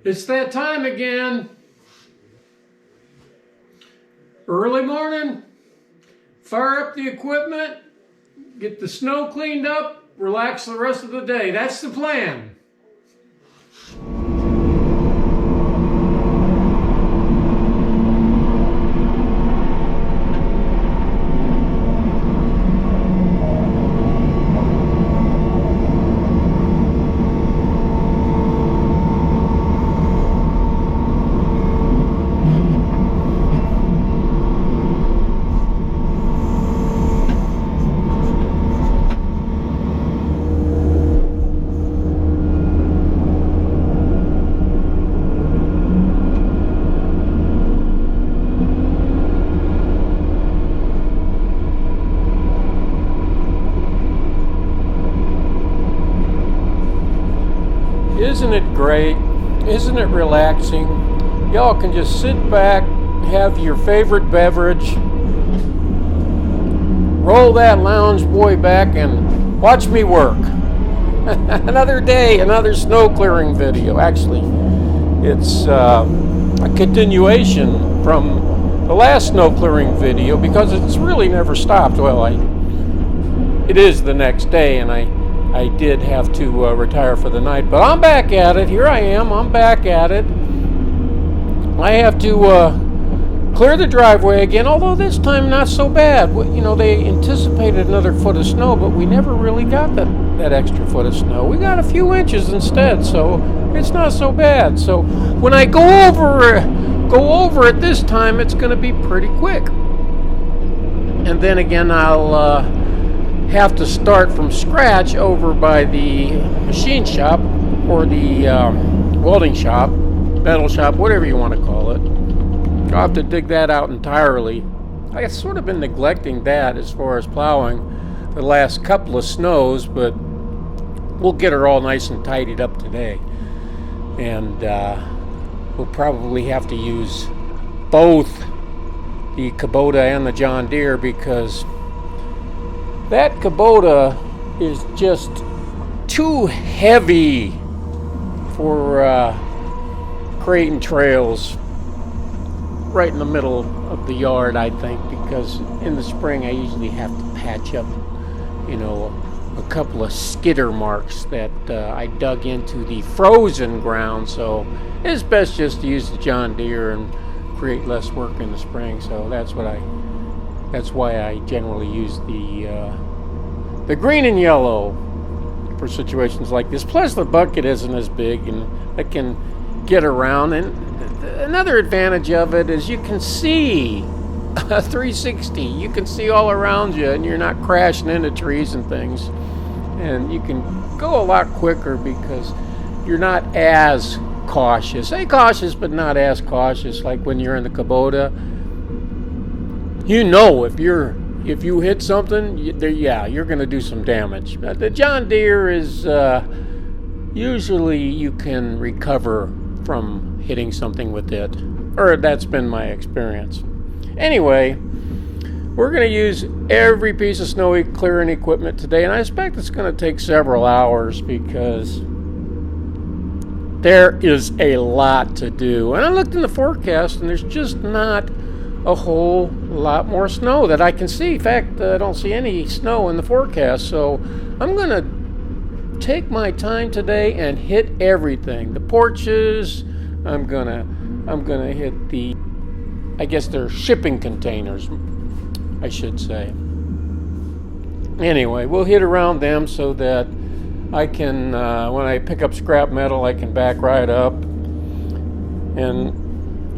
It's that time again. Early morning, fire up the equipment, get the snow cleaned up, relax the rest of the day. That's the plan. Isn't it great? Isn't it relaxing? Y'all can just sit back, have your favorite beverage, roll that lounge boy back, and watch me work. Another day, another snow clearing video. Actually, it's a continuation from the last snow clearing video because it's really never stopped. Well, it is the next day, and I did have to retire for the night, but I'm back at it. Here I am. I'm back at it. I have to clear the driveway again, although this time not so bad. You know, they anticipated another foot of snow, but we never really got that extra foot of snow. We got a few inches instead, so it's not so bad. So when I go over it this time, it's going to be pretty quick. And then again, I'll have to start from scratch over by the machine shop or the welding shop, metal shop, whatever you want to call it. I'll have to dig that out entirely. I've sort of been neglecting that as far as plowing the last couple of snows, but we'll get her all nice and tidied up today. And we'll probably have to use both the Kubota and the John Deere because that Kubota is just too heavy for creating trails right in the middle of the yard, I think, because in the spring I usually have to patch up, you know, a couple of skidder marks that I dug into the frozen ground, so it's best just to use the John Deere and create less work in the spring. So that's why I generally use the green and yellow for situations like this. Plus the bucket isn't as big and I can get around. And another advantage of it is you can see a 360. You can see all around you and you're not crashing into trees and things. And you can go a lot quicker because you're not as cautious. Say cautious, but not as cautious like when you're in the Kubota. You know, if you hit something, you're going to do some damage. The John Deere is usually you can recover from hitting something with it, or that's been my experience. Anyway, we're going to use every piece of snowy clearing equipment today, and I expect it's going to take several hours because there is a lot to do. And I looked in the forecast, and there's just not a whole lot more snow that I can see. In fact, I don't see any snow in the forecast, so I'm going to take my time today and hit everything. The porches, I'm gonna hit the, I guess they're shipping containers, I should say. Anyway, we'll hit around them so that I can, when I pick up scrap metal, I can back right up and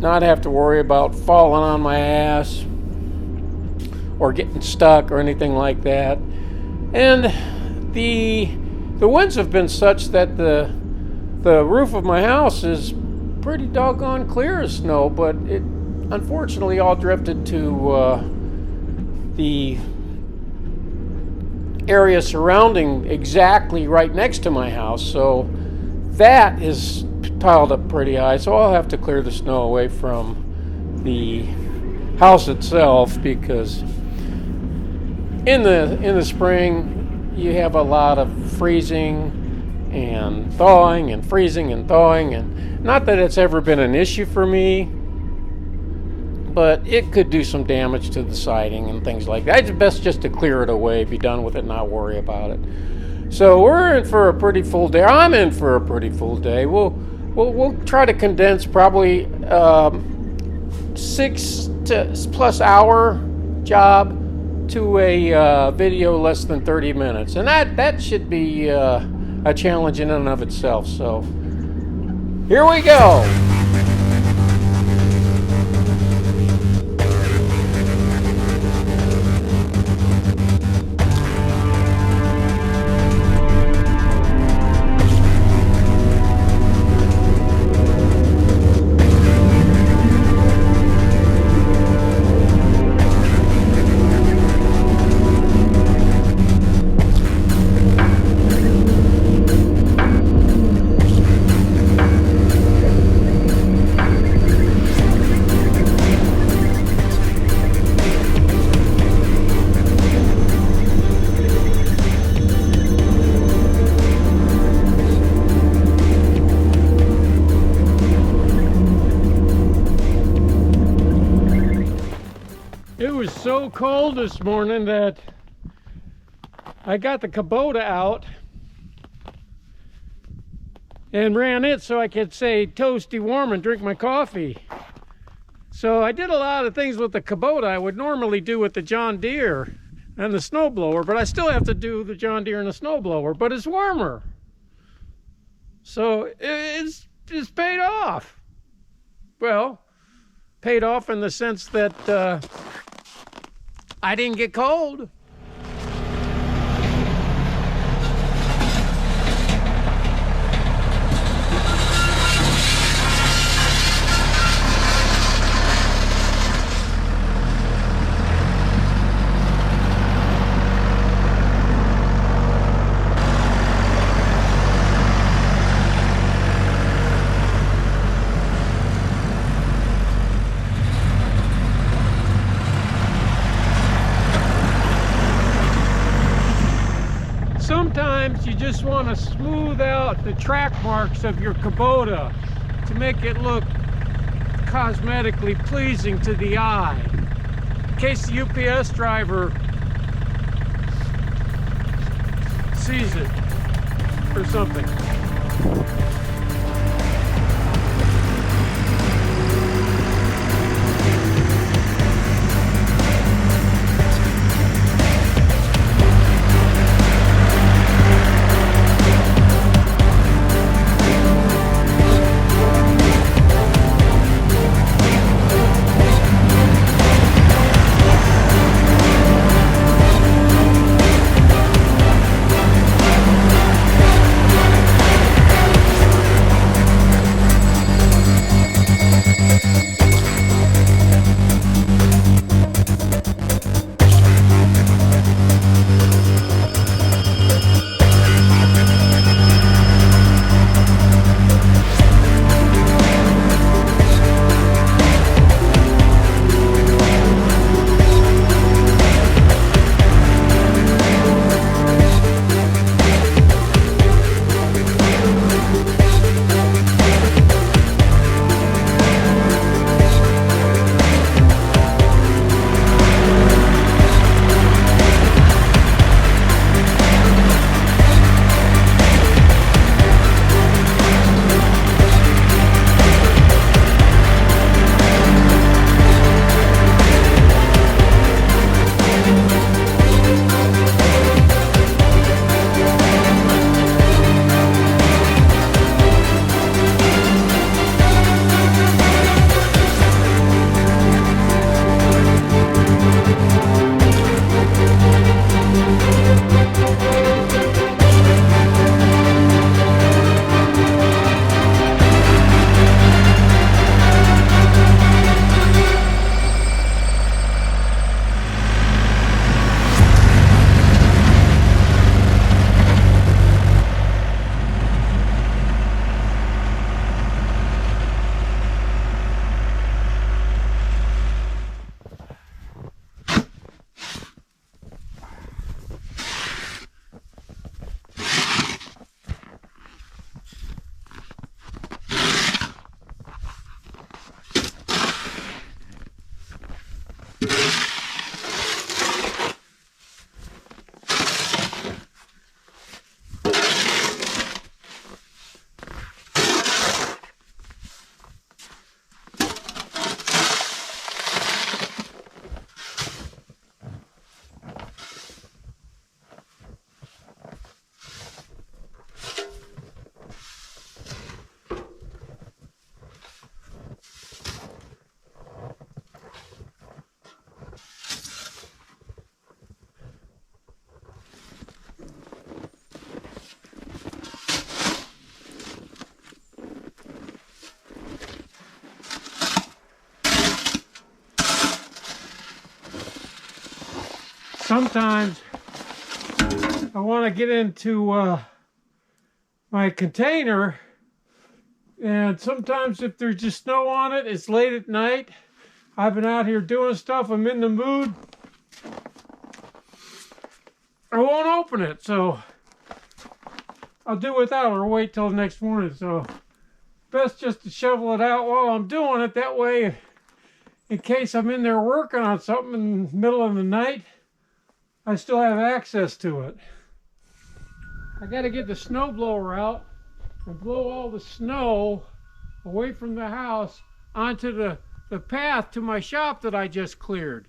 not have to worry about falling on my ass or getting stuck or anything like that. And the winds have been such that the roof of my house is pretty doggone clear of snow, but it unfortunately all drifted to the area surrounding exactly right next to my house, so that is piled up pretty high, so I'll have to clear the snow away from the house itself because in the spring you have a lot of freezing and thawing and freezing and thawing. And not that it's ever been an issue for me, but it could do some damage to the siding and things like that. It's best just to clear it away, be done with it, not worry about it. So we're in for a pretty full day. I'm in for a pretty full day. We'll try to condense probably 6 to plus hour job to a video less than 30 minutes, and that should be a challenge in and of itself. So here we go. It was so cold this morning that I got the Kubota out and ran it so I could say toasty warm and drink my coffee. So I did a lot of things with the Kubota I would normally do with the John Deere and the snowblower, but I still have to do the John Deere and the snowblower, but it's warmer. So it's paid off. Well, paid off in the sense that I didn't get cold. Sometimes you just want to smooth out the track marks of your Kubota to make it look cosmetically pleasing to the eye, in case the UPS driver sees it or something. sometimes I want to get into my container, and sometimes if there's just snow on it, it's late at night, I've been out here doing stuff, I'm in the mood, I won't open it, so I'll do without or wait till the next morning. So best just to shovel it out while I'm doing it. That way, in case I'm in there working on something in the middle of the night, I still have access to it. I got to get the snow blower out and blow all the snow away from the house onto the path to my shop that I just cleared.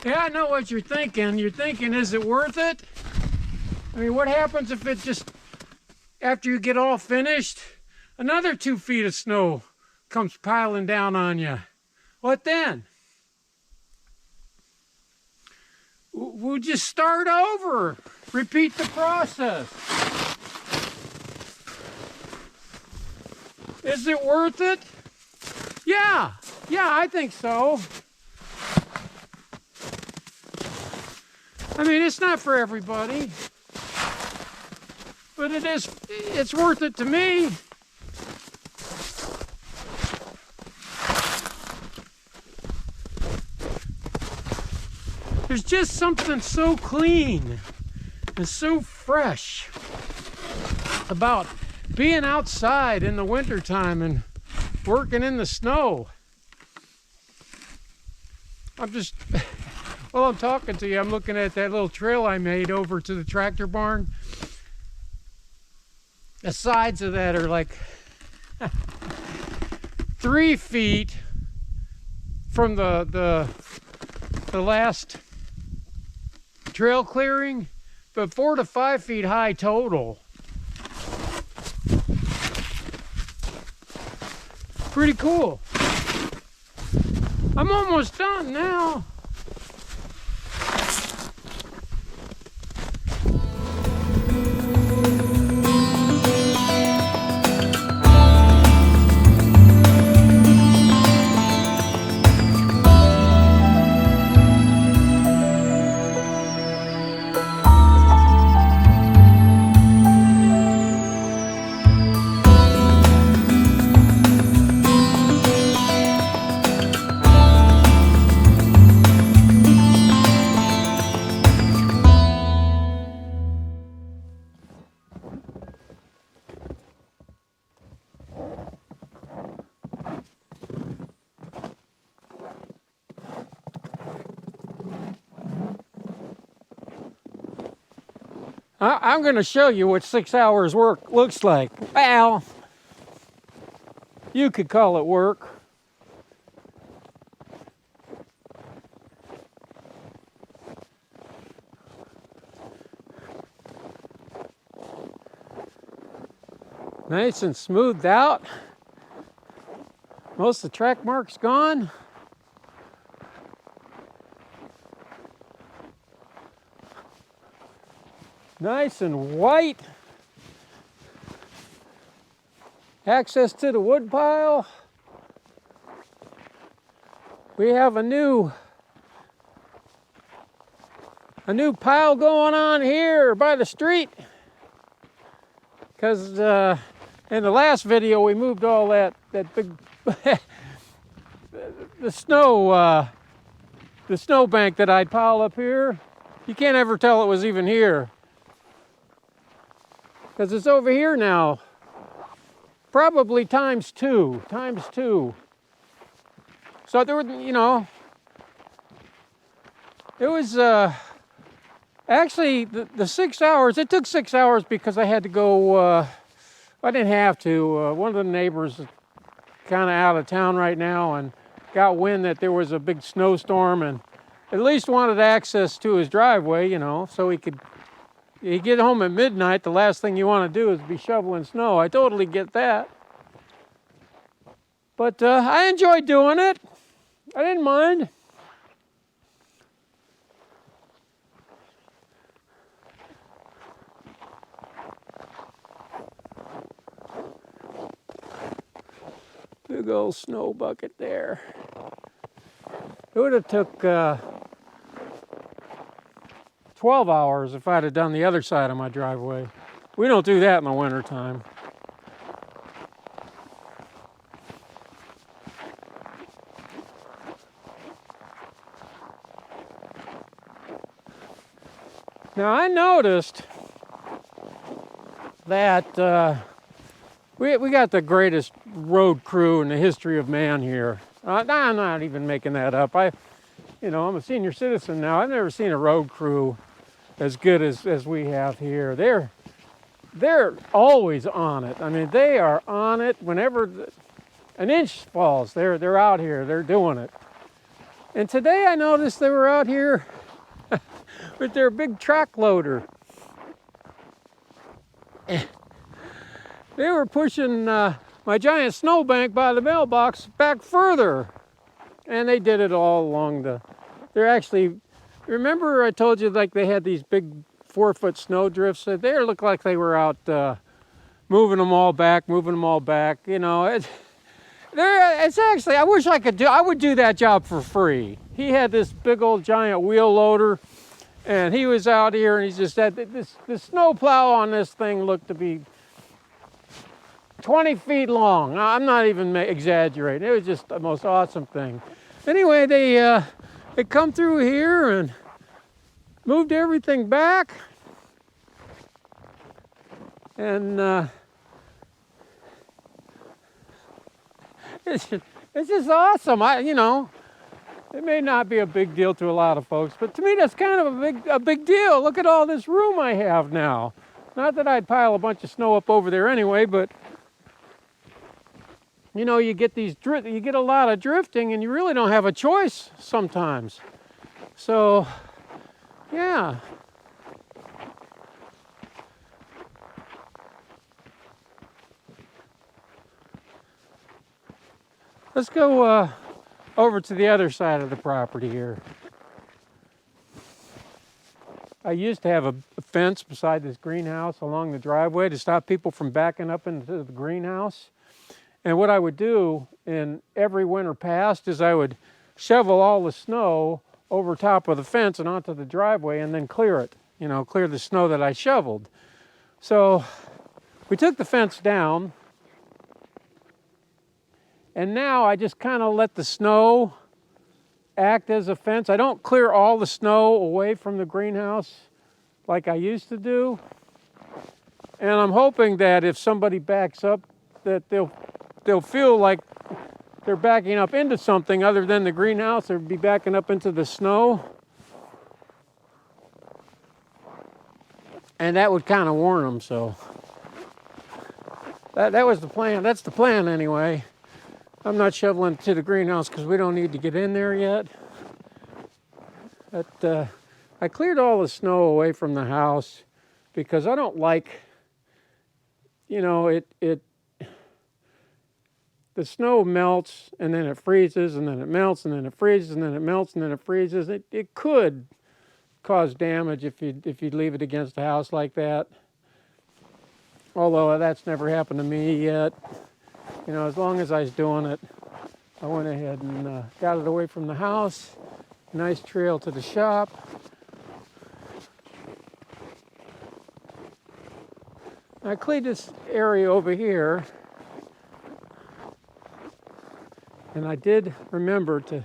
Yeah, I know what you're thinking. You're thinking, is it worth it? I mean, what happens if it just, after you get all finished, another 2 feet of snow comes piling down on you? What then? We'll just start over. Repeat the process. Is it worth it? Yeah, I think so. I mean, it's not for everybody, but it's worth it to me. There's just something so clean and so fresh about being outside in the wintertime and working in the snow. While I'm talking to you, I'm looking at that little trail I made over to the tractor barn. The sides of that are like 3 feet from the last trail clearing, but 4 to 5 feet high total. Pretty cool. I'm almost done now. I'm going to show you what 6 hours work looks like. Well, you could call it work. Nice and smoothed out. Most of the track marks gone. Nice and white. Access to the wood pile. We have a new pile going on here by the street. Because in the last video we moved all that big the snow bank that I'd piled up here. You can't ever tell it was even here. Because it's over here now, probably times two. So there were, it was actually the 6 hours. It took 6 hours because I had to go. I didn't have to. One of the neighbors is kind of out of town right now and got wind that there was a big snowstorm and at least wanted access to his driveway, so he could. You get home at midnight, the last thing you want to do is be shoveling snow. I totally get that. But I enjoyed doing it. I didn't mind. Big old snow bucket there. It would have took 12 hours if I'd have done the other side of my driveway. We don't do that in the wintertime. Now I noticed that we got the greatest road crew in the history of man here. I'm not even making that up. I'm a senior citizen now. I've never seen a road crew as good as we have here. They're always on it. I mean, they are on it whenever an inch falls. They're out here. They're doing it. And today I noticed they were out here with their big track loader. They were pushing my giant snowbank by the mailbox back further. And they did it all along they're actually, remember I told you like they had these big 4-foot snow drifts? They looked like they were out moving them all back. You know, it's actually, I wish I would do that job for free. He had this big old giant wheel loader, and he was out here, and he just said the snow plow on this thing looked to be 20 feet long. I'm not even exaggerating. It was just the most awesome thing. Anyway, they come through here and moved everything back, and it's just awesome. You know, it may not be a big deal to a lot of folks, but to me that's kind of a big deal. Look at all this room I have now. Not that I'd pile a bunch of snow up over there anyway, but you know, you get a lot of drifting, and you really don't have a choice sometimes. So, yeah. Let's go over to the other side of the property here. I used to have a fence beside this greenhouse along the driveway to stop people from backing up into the greenhouse. And what I would do in every winter past is I would shovel all the snow over top of the fence and onto the driveway and then clear it, you know, clear the snow that I shoveled. So we took the fence down, and now I just kind of let the snow act as a fence. I don't clear all the snow away from the greenhouse like I used to do. And I'm hoping that if somebody backs up, that they'll feel like they're backing up into something other than the greenhouse. They'll be backing up into the snow. And that would kind of warn them, so. That was the plan. That's the plan anyway. I'm not shoveling to the greenhouse because we don't need to get in there yet. But I cleared all the snow away from the house because I don't like, you know, the snow melts and then it freezes and then it melts and then it freezes and then it melts and then it freezes. It could cause damage if you leave it against the house like that. Although that's never happened to me yet. You know, as long as I was doing it, I went ahead and got it away from the house. Nice trail to the shop. I cleaned this area over here. And I did remember to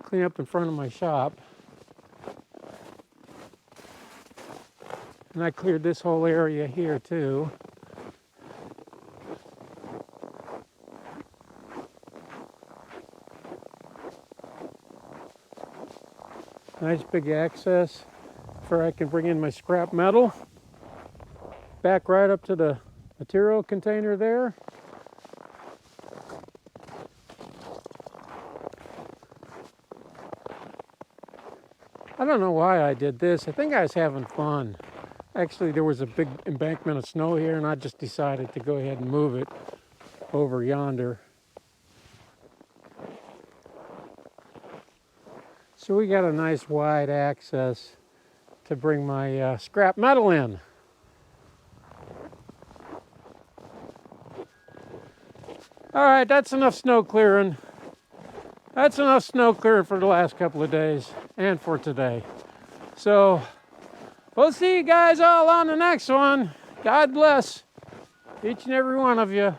clean up in front of my shop. And I cleared this whole area here too. Nice big access where I can bring in my scrap metal. Back right up to the material container there. I don't know why I did this. I think I was having fun. Actually, there was a big embankment of snow here, and I just decided to go ahead and move it over yonder. So we got a nice wide access to bring my scrap metal in. All right, that's enough snow clearing. That's enough snow clearing for the last couple of days and for today. So we'll see you guys all on the next one. God bless each and every one of you.